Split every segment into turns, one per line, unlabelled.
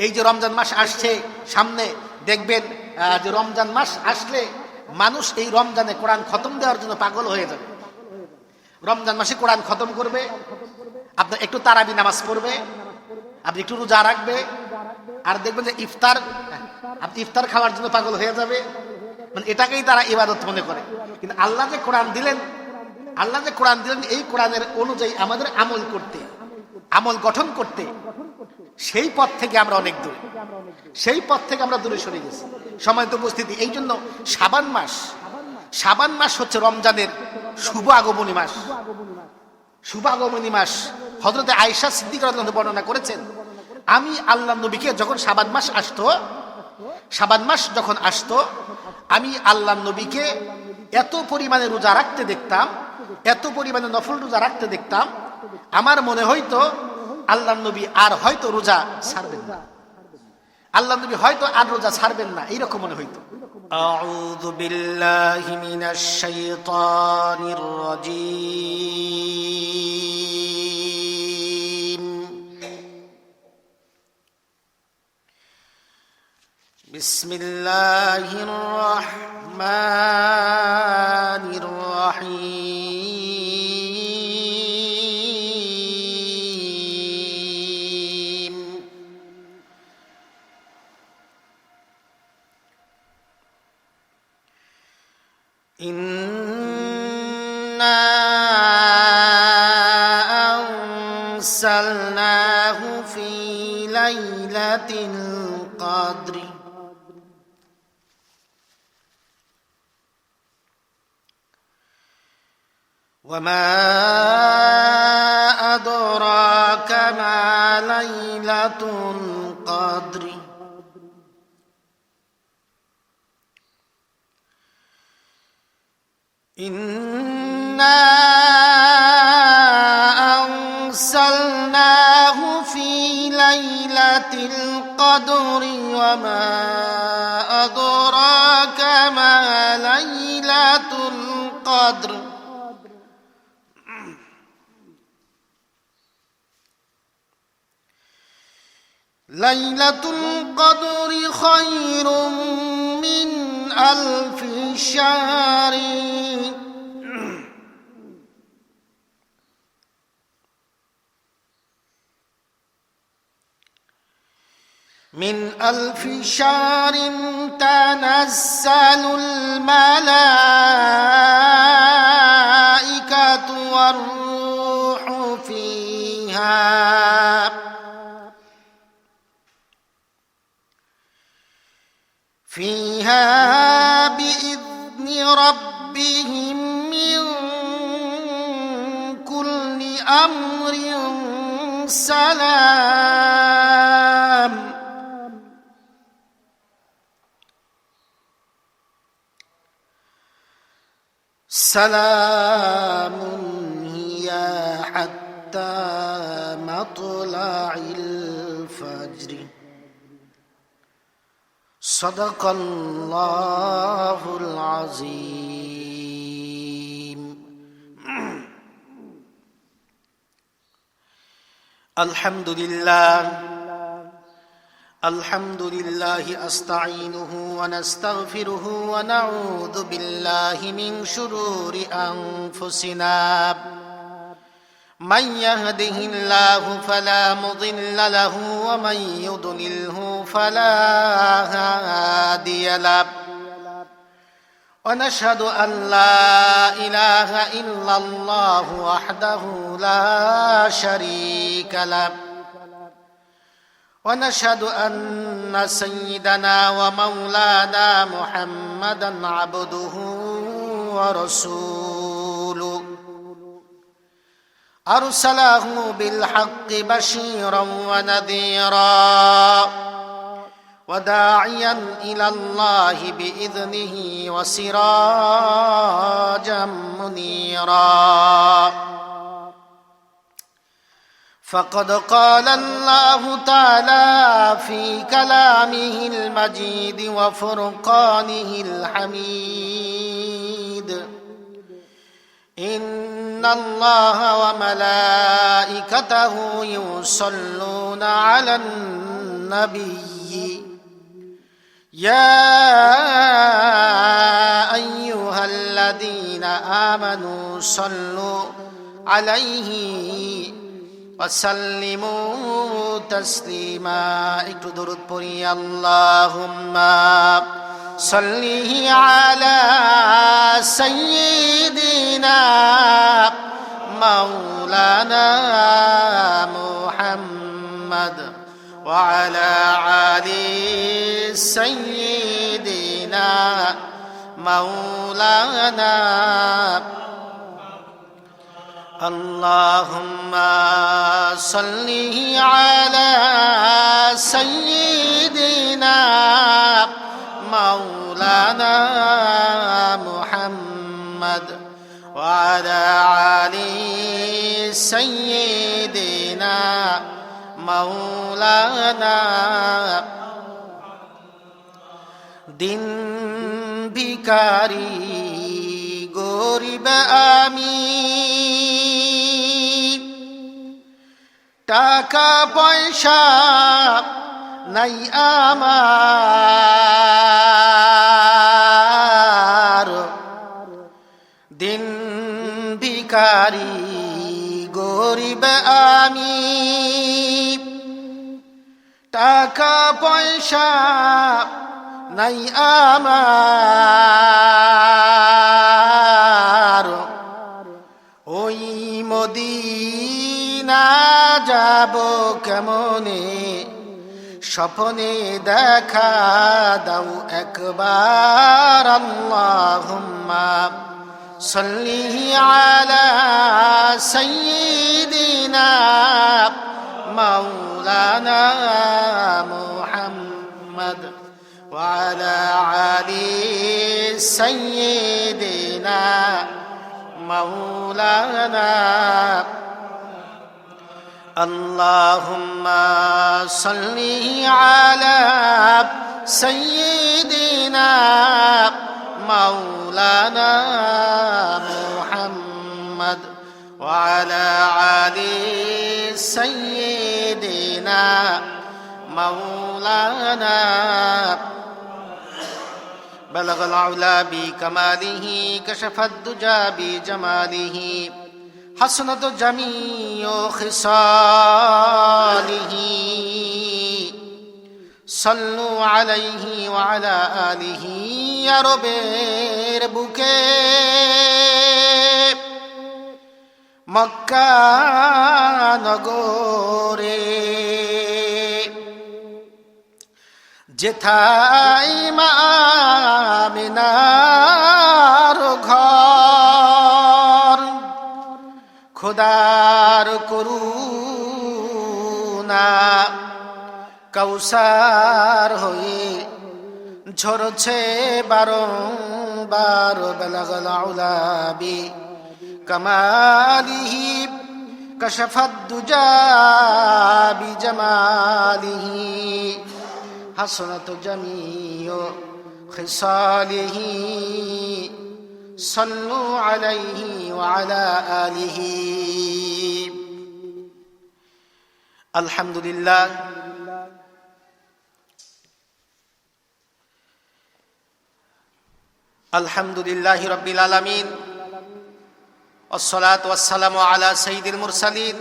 এই যে রমজান মাস আসছে সামনে, দেখবেন যে রমজান মাস আসলে মানুষ এই রমজানে কোরআন খতম দেওয়ার জন্য পাগল হয়ে যাবে। রমজান মাসে কোরআন খতম করবে, আপনার একটু তারাবি নামাজ পড়বে, আপনি একটু রোজা রাখবে, আর দেখবেন যে আপনি ইফতার খাওয়ার জন্য পাগল হয়ে যাবে। মানে এটাকেই তারা ইবাদত মনে করে। কিন্তু আল্লাহ যে কোরআন দিলেন এই কোরআনের অনুযায়ী আমাদের আমল করতে, আমল গঠন করতে, সেই পথ থেকে আমরা অনেক দূরে, সেই পথ থেকে আমরা দূরে সরে গেছি। সম্মানিত উপস্থিতি, এই জন্য শাবান মাস হচ্ছে রমজানের শুভ আগমনী মাস। শুভ আগমনী মাস হযরতে আয়েশা সিদ্দিকা রাদিয়াল্লাহু আনহা বর্ণনা করেছেন, আমি আল্লাহ নবীকে যখন শাবান মাস যখন আসতো, আমি আল্লাহ নবীকে এত পরিমাণে রোজা রাখতে দেখতাম, এত পরিমাণে নফল রোজা রাখতে দেখতাম, আমার মনে হইতো আল্লাহ নবী আর হয়তো রোজা ছাড়বেন না, আল্লাহ নবী হয়তো আর রোজা ছাড়বেন না, এইরকম মনে হইতো। আউযু বিল্লাহি মিনাশ শাইতানির রাজীম। বিসমিল্লাহির রাহমানির রাহিম। ইন্না আনসালনাহু ফি লাইলাতিল কদরি وما أدراك ما ليلة القدر إنا أنزلناه في ليلة القدر وما أدراك ما ليلة القدر ليلة القدر خير من ألف شهر من ألف شهر تنزل الملائكة والروح فيها بإذن ربهم من كل أمر سلام سلام هي حتى مطلع الفجر صدق الله العظيم الحمد لله أستعينه ونستغفره ونعوذ بالله من شرور أنفسنا من يهده الله فلا مضل له ومن يضلله فلا هادي له ونشهد أن لا إله إلا الله وحده لا شريك له ونشهد أن سيدنا ومولانا محمدا عبده ورسوله أرسله بالحق بشيرا ونذيرا وداعيا إلى الله بإذنه وسراجا منيرا فقد قال الله تعالى في كلامه المجيد وفرقانه الحميد إن الله وملائكته يصلون على النبي النبي يا أيها الذين آمنوا صلوا عليه وسلموا تسليما একটু দরুদ পড়ি আল্লাহুম্মা সাল্লি আলা সাইয়্যিদিনা মাওলানা মুহাম্মদ ওয়া আলা আলি সাইয়্যিদিনা মাওলানা اللهم صل على سيدنا مولانا محمد وعلى آل سيدنا مولانا দিন ভিখারি গরিব আমি টাকা পয়সা নাই আমার দিন ভিখারি গরিব আমি টাকা পয়সা নাই আমার ওই মদিনা যাব কেমনে স্বপ্নে দেখা দাও একবার আল্লাহুম্মা সাল্লি আলা সাইয়্যিদিনা মাওলানা মুহাম্মদ ওয়া আলা আলি সাইয়্যিদিনা مولانا اللهم صل على سيدنا مولانا محمد وعلى آل سيدنا مولانا بلغ العلا بكماله كشف الدجى بجماله حسنت جميع خصاله صلوا عليه وعلى آله يا রবের বুকে মক্কা নগরে যেথায় মা আমিনার ঘর খোদার করুণা কৌসার হয়ে ঝরছে বারংবার বালাগাল আউলা বি কামালিহি কাশাফাদ দুজা বিজামালিহি حسنت جميع خصاله صلوا عليه وعلى آله الحمد لله الحمد لله رب العالمين والصلاة والسلام على سيد المرسلين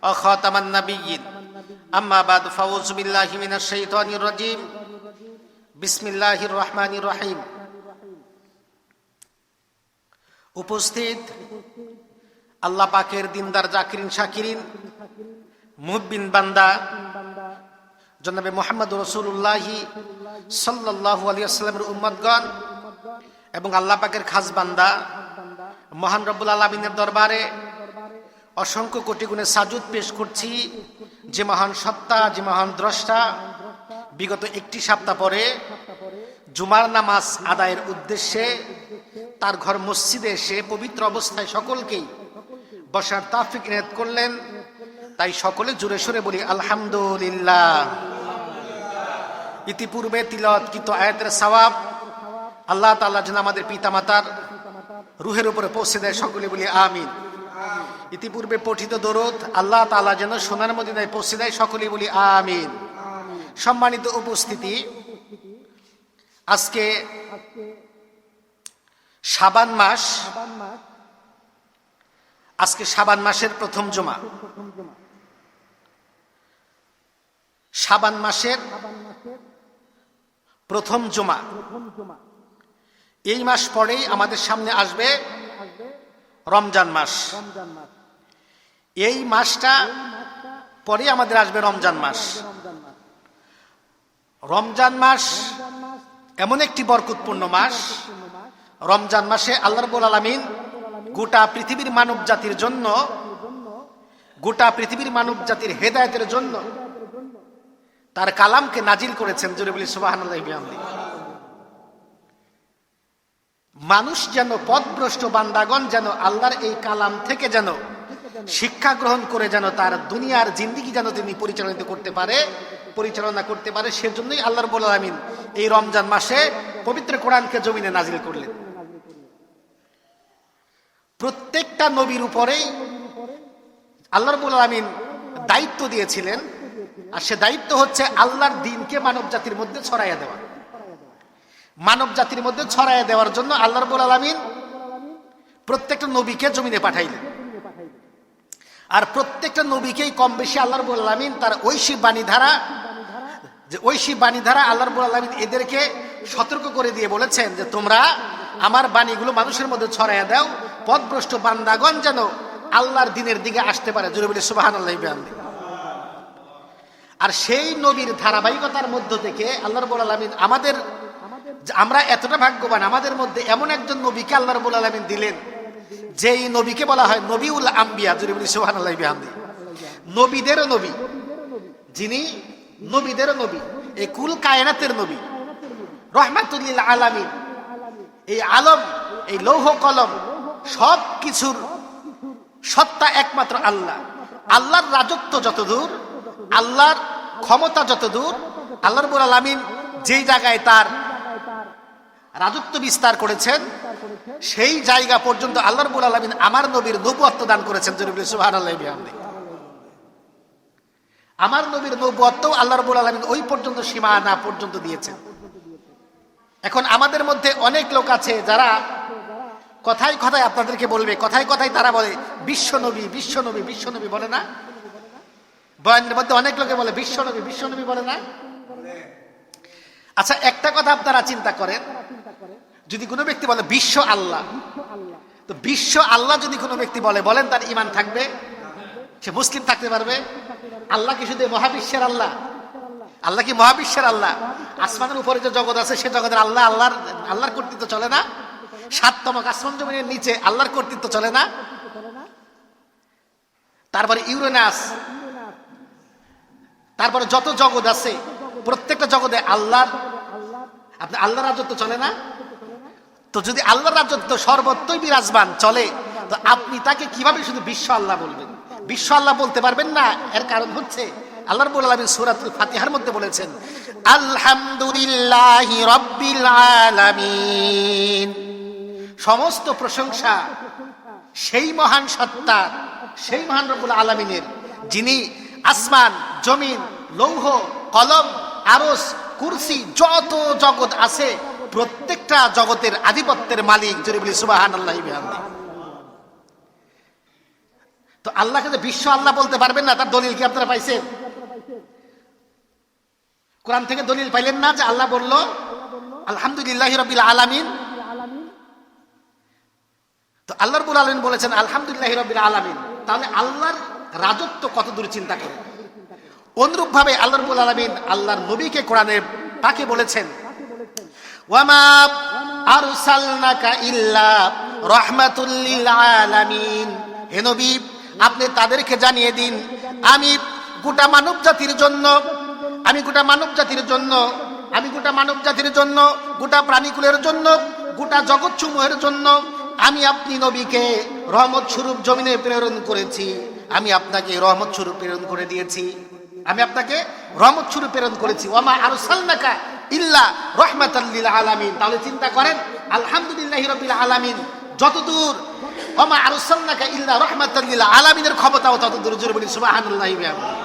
وخاتم النبيين أما بعد فأعوذ بالله من الشيطان الرجيم بسم الله الرحمن الرحيم উপস্থিত আল্লাহ পাকের দিনদার জাকিরিন শাকিরিন মুহিব্বিন বান্দা জনাবে মুহাম্মদ রাসূলুল্লাহ সাল্লাল্লাহু আলাইহি ওয়াসাল্লামের উম্মতগণ এবং আল্লাহ পাকের খাস বান্দা মহান রব্বুল আলামিনের দরবারে অসংখ্য কোটি গুণে সাজুদ পেশ করছি যে মহান সত্তা, যে মহান দ্রষ্টা বিগত একটি সপ্তাহ পরে জুমার নামাজ আদায়ের উদ্দেশ্যে তার ঘর মসজিদে এসে পবিত্র অবস্থায় সকলকেই বসার তাওফিক ইনায়েত করলেন। তাই সকলে জোরে সোরে বলি আলহামদুলিল্লাহ। ইতিপূর্বে তিলাওয়াতকৃত আয়াতের সওয়াব আল্লাহ তাআলা যেন আমাদের পিতামাতার রুহের উপরে পৌঁছে দেয়, সকলে বলি আমিন। ইতিপূর্বে পঠিত দরুদ আল্লাহ তাআলা যেন সোনার মদিনায় পৌঁছে দেয়, সকলে বলি আমিন। সম্মানিত উপস্থিতি, আজকে শাবান মাস, আজকে শাবান মাসের প্রথম জুমা। শাবান মাসের প্রথম জুমা। এই মাস পরেই আমাদের সামনে আসবে রমজান মাস। এই মাসটা পরে আমাদের আসবে রমজান মাস। রমজান মাস এমন একটি বরকতপূর্ণ মাস। রমজান মাসে আল্লাহ রাব্বুল আলামিন গোটা পৃথিবীর মানব জাতির জন্য, গোটা পৃথিবীর মানব জাতির হেদায়েতের জন্য তার কালামকে নাজিল করেছেন। জোরে বলি সুবহানাল্লাহি বিহামদিহি। মানুষ যেন, পথভ্রষ্ট বান্দাগণ যেন আল্লাহর এই কালাম থেকে যেন শিক্ষা গ্রহণ করে যেন তার দুনিয়ার জিন্দেগি যেন তিনি পরিচালনা করতে পারে, সেজন্যই আল্লাহ রাব্বুল আলামিন এই রমজান মাসে পবিত্র কোরআনকে জমিনে নাজিল করলেন। প্রত্যেকটা নবীর উপরেই আল্লাহ রাব্বুল আলামিন দায়িত্ব দিয়েছিলেন, আর সে দায়িত্ব হচ্ছে আল্লাহর দ্বীনকে মানব জাতির মধ্যে ছড়াইয়া দেওয়া। মানব জাতির মধ্যে ছড়াইয়া দেওয়ার জন্য আল্লাহ রাব্বুল আলামিন প্রত্যেকটা নবীকে জমিনে পাঠাইলেন। আর প্রত্যেকটা নবীকেই কম বেশি আল্লাহ রাব্বুল আলামিন তার ঐশী বাণী ধারা আল্লাহ রাব্বুল আলামিন এদেরকে সতর্ক করে দিয়ে বলেছেন যে তোমরা আমার বাণীগুলো মানুষের মধ্যে ছড়াইয়া দাও, পথভ্রষ্ট বান্দাগণ যেন আল্লাহর দ্বীনের দিকে আসতে পারে। জোরে বলি সুবহানাল্লাহি বিহামদিহি। আর সেই নবীর ধারাবাহিকতার মধ্য থেকে আল্লাহ রাব্বুল আলামিন আমরা এতটা ভাগ্যবান, আমাদের মধ্যে এমন একজন নবীকে আল্লাহ রাব্বুল আলামিন দিলেন, যেই নবীকে বলা হয় নবিউল আম্বিয়া। জোরে বলি সুবহানাল্লাহি বিহামদিহি। নবীদেরও নবী, যিনি নবীদেরও নবী, এই কুল কায়নাতের নবী, রহমাতুল লিল আলামিন। এই আলম, এই লৌহ কলম, সব কিছুর সত্তা একমাত্র আল্লাহ। আল্লাহর রাজত্ব যতদূর, আল্লাহর ক্ষমতা যতদূর, আল্লাহ রাব্বুল আলামিন যেই জায়গায় তার রাজত্ব বিস্তার করেছেন, সেই জায়গা পর্যন্ত আল্লাহ রাব্বুল আলামিন আমার নবীর নবুয়ত্ব দান করেছেন। জোরে বলি সুবহানাল্লাহি বিহামদিহি। আমার নবীর নবুয়ত্ব আল্লাহ রাব্বুল আলামিন ওই পর্যন্ত সীমানা পর্যন্ত দিয়েছেন। এখন আমাদের মধ্যে অনেক লোক আছে যারা কথায় কথায় আপনাদেরকে বলবে, কথায় কথায় তারা বলে বিশ্বনবী, বিশ্বনবী, বিশ্বনবী বলে না? বয়ানের মধ্যে অনেক লোকে বলে বিশ্বনবী, বিশ্বনবী বলে না? আচ্ছা, একটা কথা আপনারা চিন্তা করেন, যদি কোনো ব্যক্তি বলে বিশ্ব আল্লাহ, তো বিশ্ব আল্লাহ যদি কোনো ব্যক্তি বলেন তার ঈমান থাকবে? সে মুসলিম থাকতে পারবে? আল্লাহ কি শুধু মহাবিশ্বের আল্লাহ? আল্লাহ কি মহাবিশ্বের আল্লাহ? আসমানের উপরে যে জগৎ আছে সে জগতের আল্লাহর কর্তৃত্ব চলে না? সাততম আসমান জমিনের নিচে আল্লাহর কর্তৃত্ব চলে না? তারপরে ইউরেনাস, তারপরে যত জগৎ আছে প্রত্যেকটা জগতে আল্লাহর রাজত্ব চলে না? তো যদি আল্লাহর রাজত্ব সর্বত্রই বিরাজমান চলে, তো আপনি তাকে কিভাবে শুধু বিশ্ব আল্লাহ বলবেন? বিশ্ব আল্লাহ বলতে পারবেন না। এর কারণ হচ্ছে আল্লাহ রাব্বুল আলামিন সূরাতুল ফাতিহার মধ্যে বলেছেন আলহামদুলিল্লাহি রাব্বিল আলামিন। সমস্ত প্রশংসা সেই মহান সত্তা, সেই মহান রব্বুল আলামিনের, যিনি আসমান, জমিন, লৌহ, কলম, আরশ, কুরসি, যত জগৎ আছে প্রত্যেকটা জগতের আধিপত্যের মালিক। জোরে বলি সুবহানাল্লাহি বিহামদিহি। তো আল্লাহকে যে বিশ্ব আল্লাহ বলতে পারবেন না, তার দলিল কি আপনারা পাইছেন? কোরআন থেকে দলিল পাইলেন না যে আল্লাহ বলল আলহামদুলিল্লাহি রাব্বিল আলামিন? তো আল্লাহ রাব্বুল আলামিন বলেছেন আলহামদুলিল্লাহি রাব্বিল আলামিন, তাহলে আল্লাহর রাজত্ব কত দূর চিন্তা করেন। অনুরূপ ভাবে আল্লাহ রাব্বুল আলামিন আল্লাহর নবীকে কোরআনে পাকে বলেছেন ওয়ামা আরসালনাকা ইল্লা রাহমাতুল লিল আলামিন। হে নবী, আপনি তাদেরকে জানিয়ে দিন আমি গোটা মানব জাতির জন্য, গোটা প্রাণীকুলের জন্য, গোটা জগৎসমূহের জন্য আমি আপনি নবীকে রহমত স্বরূপ জমিনে প্রেরণ করেছি। আমি আপনাকে রহমত স্বরূপ প্রেরণ করে দিয়েছি। ওয়ামা আরসালনাকা ইল্লা রাহমাতাল লিল আলামিন। তাহলে চিন্তা করেন আলহামদুলিল্লাহি রাব্বিল আলামিন যতদূর, ওয়ামা আরসালনাকা ইল্লা রাহমাতাল লিল আলামিনের ক্ষমতাও ততদূর। জোরে বলি সুবহানাল্লাহি বিহামদিহি।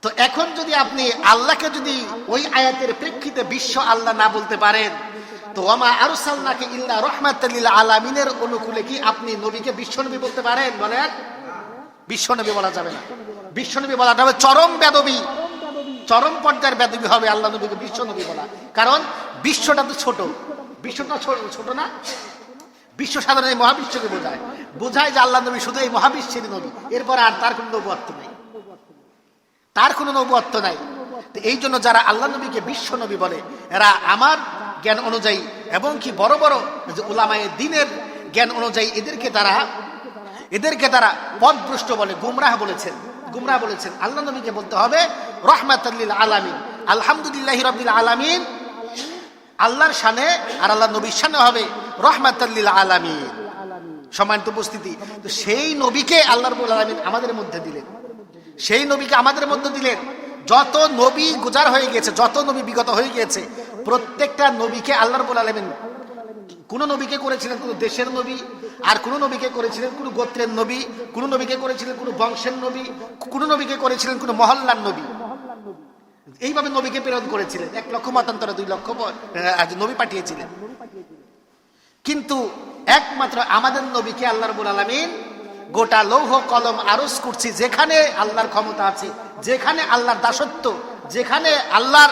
তো এখন যদি আপনি আল্লাহকে যদি ওই আয়াতের প্রেক্ষিতে বিশ্ব আল্লাহ না বলতে পারেন, তো ওমা আরসালনাকা ইল্লা রাহমাতাল লিল আলামিনের অনুকূলে কি আপনি নবীকে বিশ্বনবী বলতে পারেন? বলেন, বিশ্বনবী বলা যাবে না। বিশ্বনবী বলা যাবে চরম বেদবি, চরম পর্যায়ের বেদবি হবে আল্লাহ নবীকে বিশ্বনবী বলা। কারণ বিশ্বটা তো ছোট, বিশ্বটা ছোট না। বিশ্ব সাধারণ এই মহাবিশ্বকে বোঝায় যে আল্লাহ নবী শুধু এই মহাবিশ্বের নবী, এরপর আর তার কোনো নবুয়ত্ব নেই, তার কোনো নবুয়ত্ব নাই। তো এই জন্য যারা আল্লাহ নবীকে বিশ্ব নবী বলে, এরা আমার জ্ঞান অনুযায়ী এবং কি বড় বড় যে উলামায়ে দ্বীনের জ্ঞান অনুযায়ী এদেরকে তারা পথভ্রষ্ট বলে, গুমরাহ বলেছেন। আল্লাহ নবীকে বলতে হবে রাহমাতাল লিল আলামিন, আলহামদুলিল্লাহি রাব্বিল আলামিন, আল্লাহর শানে, আর আল্লাহ নবীর শানে হবে রাহমাতাল লিল আলামিন। সম্মানিত উপস্থিতি, তো সেই নবীকে আল্লাহ রাব্বুল আলামিন আমাদের মধ্যে দিলেন, সেই নবীকে আমাদের মধ্যে দিলেন। যত নবী গুজার হয়ে গেছে, যত নবী বিগত হয়ে গিয়েছে, প্রত্যেকটা নবীকে আল্লাহ রাব্বুল আলামিন, কোন নবীকে করেছিলেন কোন দেশের নবী, আর কোন নবীকে করেছিলেন কোন গোত্রের নবী, কোন নবীকে করেছিলেন কোন বংশের নবী, কোন নবীকে করেছিলেন কোন মহল্লার নবী। এইভাবে নবীকে প্রেরণ করেছিলেন, 1 লক্ষ মতান্তরে 2 লক্ষ নবী পাঠিয়েছিলেন। কিন্তু একমাত্র আমাদের নবীকে আল্লাহ রাব্বুল আলামিন গোটা লৌহ কলম আরজ করছি, যেখানে আল্লাহর ক্ষমতা আছে, যেখানে আল্লাহর দাসত্ব, যেখানে আল্লাহ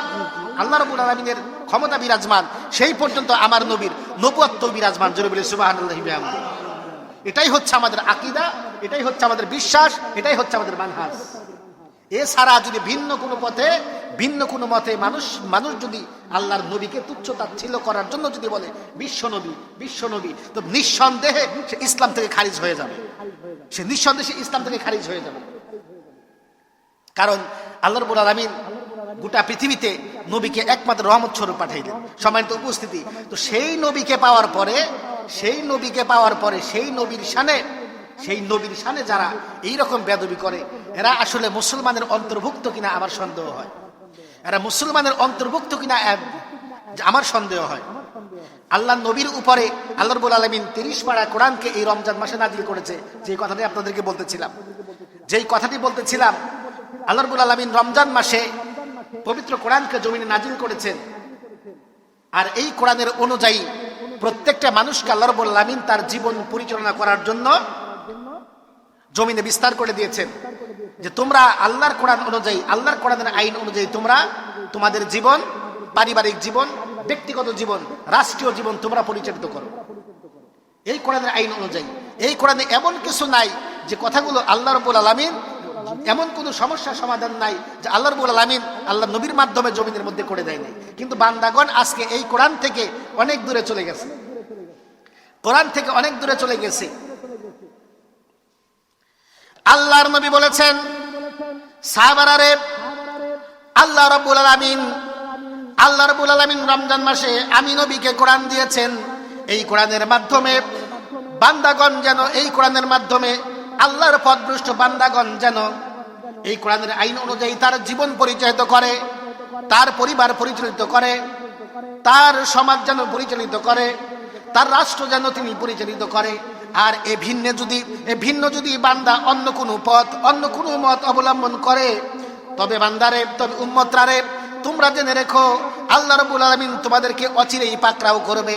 রাব্বুল আলামিনের ক্ষমতা বিরাজমান, সেই পর্যন্ত আমার নবীর নবুয়ত্ব বিরাজমান। জোরে বলে সুবহানাল্লাহি ওয়া বিহামদিহি। এটাই হচ্ছে আমাদের আকীদা, এটাই হচ্ছে আমাদের বিশ্বাস, এটাই হচ্ছে আমাদের মানহাজ। এছাড়া যদি ভিন্ন কোনো পথে, ভিন্ন কোনো মতে মানুষ যদি আল্লাহর নবীকে তুচ্ছ তাচ্ছিল্য করার জন্য যদি বলে বিশ্বনবী, তো নিঃসন্দেহে সে ইসলাম থেকে খারিজ হয়ে যাবে, কারণ আল্লাহ রাব্বুল আলামিন গোটা পৃথিবীতে নবীকে একমাত্র রহমত স্বরূপ পাঠাইলেন। সম্মানিত উপস্থিতি, তো সেই নবীকে পাওয়ার পরে সেই নবীর শানে যারা এইরকম বেদবি করে, এরা আসলে মুসলমানের অন্তর্ভুক্ত কিনা আমার সন্দেহ হয়, আমার সন্দেহ হয়। আল্লাহ নবীর উপরে আল্লাহ রাব্বুল আলামিন 30 পারা কোরআনকে এই রমজান মাসে নাজিল করেছে। যেই কথাটি আপনাদেরকে বলতেছিলাম, আল্লাহ রাব্বুল আলামিন রমজান মাসে পবিত্র কোরআনকে জমিনে নাজিল করেছেন। আর এই কোরআনের অনুযায়ী প্রত্যেকটা মানুষকে আল্লাহ রাব্বুল আলামিন তার জীবন পরিচালনা করার জন্য জমিনে বিস্তার করে দিয়েছেন, যে তোমরা আল্লাহর কোরআন অনুযায়ী, আল্লাহর কোরআনের আইন অনুযায়ী তোমরা তোমাদের জীবন, পারিবারিক জীবন, ব্যক্তিগত জীবন, রাষ্ট্রীয় জীবন তোমরা পরিচালিত করো এই কোরআনের আইন অনুযায়ী। এই কোরআনে এমন কিছু নাই যে কথাগুলো আল্লাহ রাব্বুল আলামিন, এমন কোনো সমস্যার সমাধান নাই যে আল্লাহ রাব্বুল আলামিন আল্লাহ নবীর মাধ্যমে জমিনের মধ্যে করে দেয় নাই। কিন্তু বান্দাগণ আজকে এই কোরআন থেকে অনেক দূরে চলে গেছে, আল্লাহর নবী বলেছেন, সাহাবারা, আল্লাহ রাব্বুল আলামিন রমজান মাসে আমি নবীকে কোরআন দিয়েছেন। এই কোরআনের মাধ্যমে বান্দাগণ যেন, এই কোরআনের মাধ্যমে আল্লাহর পথভ্রষ্ট বান্দাগণ যেন এই কোরআনের আইন অনুযায়ী তার জীবন পরিচালিত করে, তার পরিবার পরিচালিত করে, তার সমাজ যেন পরিচালিত করে, তার রাষ্ট্র যেন তিনি পরিচালিত করে। আর এ ভিন্ন যদি বান্দা অন্য কোনো মত অবলম্বন করে, তবে বান্দারে, তবে উম্মতরারে, তোমরা জেনে রেখো আল্লাহ রাব্বুল আলামিন তোমাদেরকে অচিরেই পাকড়াও করবে।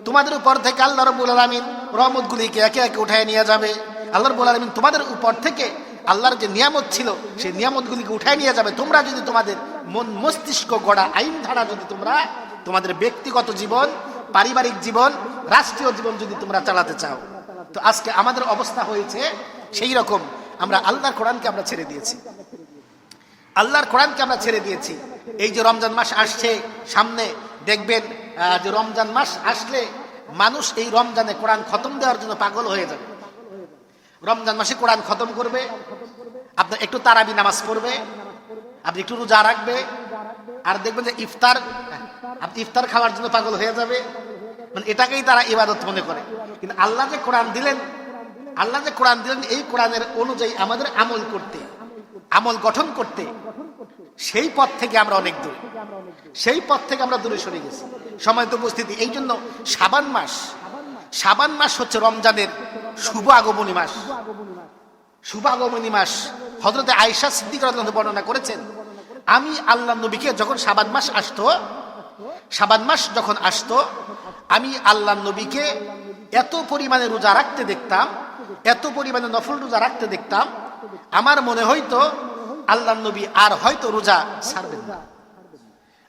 তোমাদের উপর থেকে আল্লাহ রাব্বুল আলামিন রহমতগুলিকে একে একে উঠায় নিয়ে যাবে। আল্লাহ রাব্বুল আলামিন তোমাদের উপর থেকে আল্লাহর যে নিয়ামত ছিল, সেই নিয়ামতগুলিকে উঠায় নিয়ে যাবে। তোমরা যদি তোমাদের মন মস্তিষ্ক গড়া আইন ধারা যদি তোমরা তোমাদের ব্যক্তিগত জীবন, পারিবারিক জীবন, রাষ্ট্রীয় জীবন যদি তোমরা চালাতে চাও, তো আজকে আমাদের অবস্থা হয়েছে সেই রকম। আমরা আল্লাহর কোরআনকে আমরা ছেড়ে দিয়েছি। এই যে রমজান মাস আসছে সামনে, দেখবেন যে রমজান মাস আসলে মানুষ এই রমজানে কোরআন খতম দেওয়ার জন্য পাগল হয়ে যাবে। রমজান মাসে কোরআন খতম করবে, আপনার একটু তারাবি নামাজ পড়বে, আপনি একটু রোজা রাখবে, আর দেখবেন যে ইফতার খাওয়ার জন্য পাগল হয়ে যাবে। মানে এটাকেই তারা ইবাদত মনে করে। কিন্তু আল্লাহ যে কোরআন দিলেন, এই কোরআনের অনুযায়ী আমাদের আমল গঠন করতে, সেই পথ থেকে আমরা অনেক দূরে, আমরা দূরে সরে গেছি। সম্মানিত উপস্থিতি, এই জন্য শাবান মাস হচ্ছে রমজানের শুভ আগমনী মাস। হযরতে আয়েশা সিদ্দিকা রাদিয়াল্লাহু আনহা বর্ণনা করেছেন, আমি আল্লাহ নবীকে যখন শাবান মাস আসতো, শাবান মাস যখন আসতো, আমি আল্লাহ নবীকে এত পরিমাণে রোজা রাখতে দেখতাম, এত পরিমাণে নফল রোজা রাখতে দেখতাম, আমার মনে হইতো আল্লাহ নবী আর হয়তো রোজা ছাড়বেন না,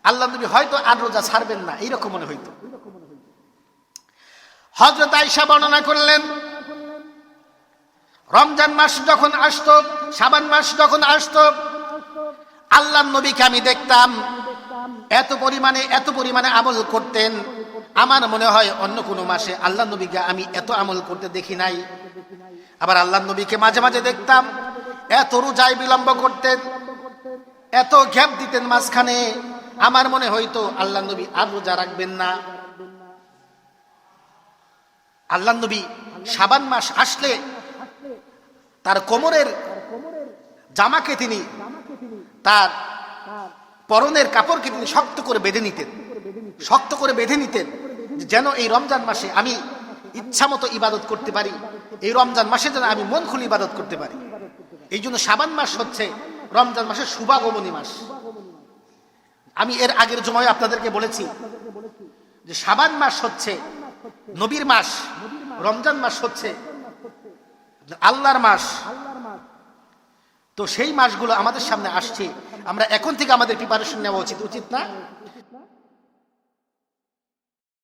আল্লাহ নবী হয়তো আর রোজা ছাড়বেন না, এইরকম মনে হইতো। হযরত আয়েশা বর্ণনা করলেন, রমজান মাস যখন আসতো, শাবান মাস যখন আসতো, আল্লাহ নবীকে আমি দেখতাম এত পরিমাণে আমল করতেন, আমার মনে হয় অন্য কোনো মাসে আল্লাহ নবীকে আমি এত আমল করতে দেখি নাই। আবার আল্লাহ নবীকে মাঝে মাঝে দেখতাম এত রোজায় বিলম্ব করতেন, এত গ্যাপ দিতেন মাঝখানে, আমার মনে হইতো আল্লাহ নবী আর রোজা রাখবেন না। আল্লাহ নবী শাবান মাস আসলে তার কোমরের জামাকে তিনি, তার পরনের কাপড়কে তিনি শক্ত করে বেঁধে নিতেন, শক্ত করে বেঁধে নিতেন, যেন এই রমজান মাসে আমি ইচ্ছা মতো ইবাদত করতে পারি, এই রমজান মাসে যেন আমি মন খুলে ইবাদত করতে পারি। এই জন্য শাবান মাস হচ্ছে রমজান মাসের শুভাগমনী মাস। আমি এর আগের জুমায় আপনাদেরকে বলেছি যে শাবান মাস হচ্ছে নবীর মাস, রমজান মাস হচ্ছে আল্লাহর মাস। তো সেই মাসগুলো আমাদের সামনে আসছে, আমরা এখন থেকে আমাদের প্রিপারেশন নেওয়া উচিত না?